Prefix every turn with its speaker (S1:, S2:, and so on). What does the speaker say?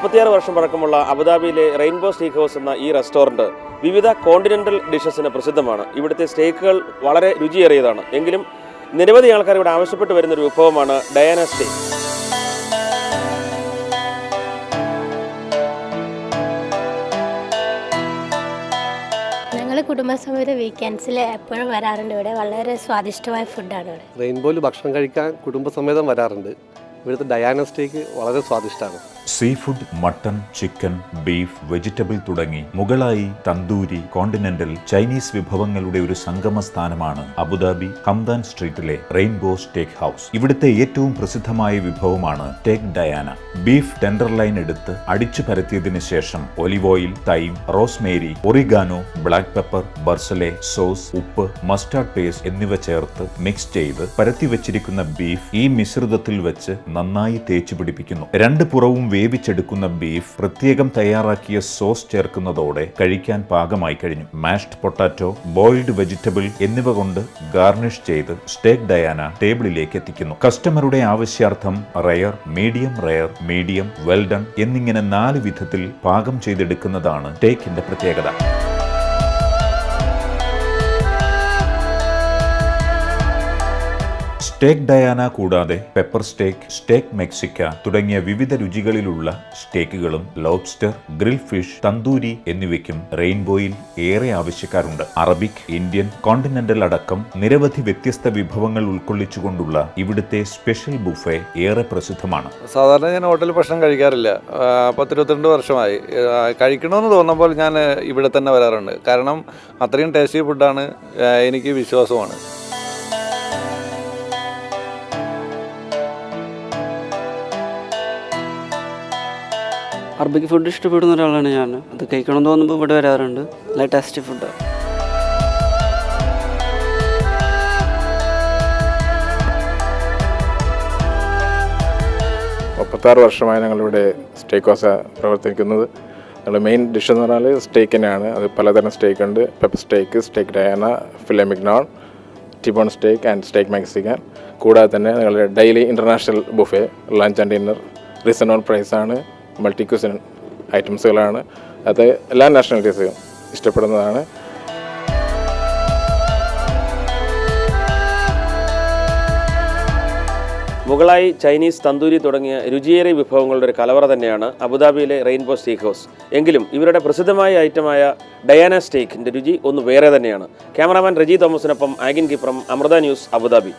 S1: 36 വർഷം പഴക്കമുള്ള അബുദാബിയിലെ റെയിൻബോ സ്റ്റേക്ക് ഹൗസ് എന്ന ഈ റെസ്റ്റോറൻറ്റ് വിവിധ കോണ്ടിനെൻ്റൽ ഡിഷസിന് പ്രസിദ്ധമാണ്. ഇവിടുത്തെ സ്റ്റേക്കുകൾ വളരെ രുചിയേറിയതാണ്. എങ്കിലും നിരവധി ആൾക്കാർ ഇവിടെ ആവശ്യപ്പെട്ട് വരുന്നൊരു വിഭവമാണ് ഡയാന സ്റ്റേക്ക്.
S2: ഞങ്ങൾ കുടുംബസമേതം വീക്കെൻഡ്സിൽ എപ്പോഴും വരാറുണ്ട്. ഇവിടെ വളരെ സ്വാദിഷ്ടമായ ഫുഡാണ്. ഇവിടെ
S3: റെയിൻബോയിൽ ഭക്ഷണം കഴിക്കാൻ കുടുംബസമേതം വരാറുണ്ട്. ഇവിടുത്തെ ഡയാന സ്റ്റേക്ക് വളരെ സ്വാദിഷ്ടമാണ്.
S4: Seafood, mutton, chicken, beef, vegetable തുടങ്ങി മുകളായി തന്തൂരി, കോണ്ടിനെന്റൽ, ചൈനീസ് വിഭവങ്ങളുടെ ഒരു സംഗമ സ്ഥാനമാണ് അബുദാബി ഹംദാൻ സ്ട്രീറ്റിലെ റെയിൻബോ സ്റ്റേക്ക് ഹൗസ്. ഇവിടുത്തെ ഏറ്റവും പ്രസിദ്ധമായ വിഭവമാണ് സ്റ്റേക്ക് ഡയാന. ബീഫ് ടെൻഡർലൈൻ എടുത്ത് അടിച്ചു പരത്തിയതിനു ശേഷം olive oil, thyme, rosemary, oregano, black pepper, parsley, sauce, ഉപ്പ്, മസ്റ്റാർഡ് പേസ്റ്റ് എന്നിവ ചേർത്ത് മിക്സ് ചെയ്ത് പരത്തി വെച്ചിരിക്കുന്ന ബീഫ് ഈ മിശ്രിതത്തിൽ വെച്ച് നന്നായി തേച്ചു പിടിപ്പിക്കുന്നു. രണ്ട് പുറവും വേവിച്ചെടുക്കുന്ന ബീഫ് പ്രത്യേകം തയ്യാറാക്കിയ സോസ് ചേർക്കുന്നതോടെ കഴിക്കാൻ പാകമായി കഴിഞ്ഞു. മാഷ്ഡ് പൊട്ടാറ്റോ, ബോയിൽഡ് വെജിറ്റബിൾ എന്നിവ കൊണ്ട് ഗാർണിഷ് ചെയ്ത് സ്റ്റേക്ക് ഡയാന ടേബിളിലേക്ക് എത്തിക്കുന്നു. കസ്റ്റമറുടെ ആവശ്യാർത്ഥം റെയർ, മീഡിയം, വെൽ ഡൺ എന്നിങ്ങനെ 4 വിധത്തിൽ പാകം ചെയ്തെടുക്കുന്നതാണ് സ്റ്റേക്കിന്റെ പ്രത്യേകത. സ്റ്റേക്ക് ഡയാന കൂടാതെ പെപ്പർ സ്റ്റേക്ക്, സ്റ്റേക്ക് മെക്സിക്ക തുടങ്ങിയ വിവിധ രുചികളിലുള്ള സ്റ്റേക്കുകളും ലോബ്സ്റ്റർ, ഗ്രിൽ ഫിഷ്, തന്തൂരി എന്നിവയ്ക്കും റെയിൻബോയിൽ ഏറെ ആവശ്യക്കാരുണ്ട്. അറബിക്, ഇന്ത്യൻ, കോണ്ടിനെന്റൽ അടക്കം നിരവധി വ്യത്യസ്ത വിഭവങ്ങൾ ഉൾക്കൊള്ളിച്ചുകൊണ്ടുള്ള ഇവിടുത്തെ സ്പെഷ്യൽ ബുഫേ ഏറെ പ്രസിദ്ധമാണ്.
S5: സാധാരണ ഞാൻ ഹോട്ടലിൽ ഭക്ഷണം കഴിക്കാറില്ല. 10-22 വർഷമായി. കഴിക്കണമെന്ന് തോന്നുമ്പോൾ ഞാൻ ഇവിടെ തന്നെ വരാറുണ്ട്. കാരണം അത്രയും ടേസ്റ്റി ഫുഡാണ്, എനിക്ക് വിശ്വാസമാണ്.
S6: അറബിക് ഫുഡ് ഇഷ്ടപ്പെടുന്ന ഒരാളാണ് ഞാൻ. അത് കഴിക്കണമെന്ന് തോന്നുമ്പോൾ ഇവിടെ വരാറുണ്ട്. നല്ല ടേസ്റ്റി ഫുഡ്.
S7: വർഷമായി ഞങ്ങളിവിടെ സ്റ്റേക്ക് ഹൗസ് പ്രവർത്തിക്കുന്നത്. ഞങ്ങളുടെ മെയിൻ ഡിഷ് എന്ന് പറഞ്ഞാൽ സ്റ്റേക്ക് തന്നെയാണ്. അത് പലതരം സ്റ്റേക്ക് ഉണ്ട്. Pepper steak, steak Diana, filet mignon, T bone steak and steak Mexican. കൂടാതെ തന്നെ ഞങ്ങളുടെ daily international buffet, lunch and dinner, reasonable പ്രൈസാണ്. മൾട്ടി ക്യൂസിൻ ഐറ്റംസുകളാണ്. അത് എല്ലാ നാഷണാലിറ്റീസും ഇഷ്ടപ്പെടുന്നതാണ്.
S1: മുകളായി, ചൈനീസ്, തന്തൂരി തുടങ്ങിയ രുചിയേറിയ വിഭവങ്ങളുടെ ഒരു കലവറ തന്നെയാണ് അബുദാബിയിലെ റെയിൻബോ സ്റ്റേക്ക് ഹൗസ്. എങ്കിലും ഇവരുടെ പ്രസിദ്ധമായ ഐറ്റമായ ഡയാന സ്റ്റേക്കിൻ്റെ രുചി ഒന്ന് വേറെ തന്നെയാണ്. ക്യാമറാമാൻ റജി തോമസിനൊപ്പം ആഗിൻ കിപ്രം, അമൃത ന്യൂസ്, അബുദാബി.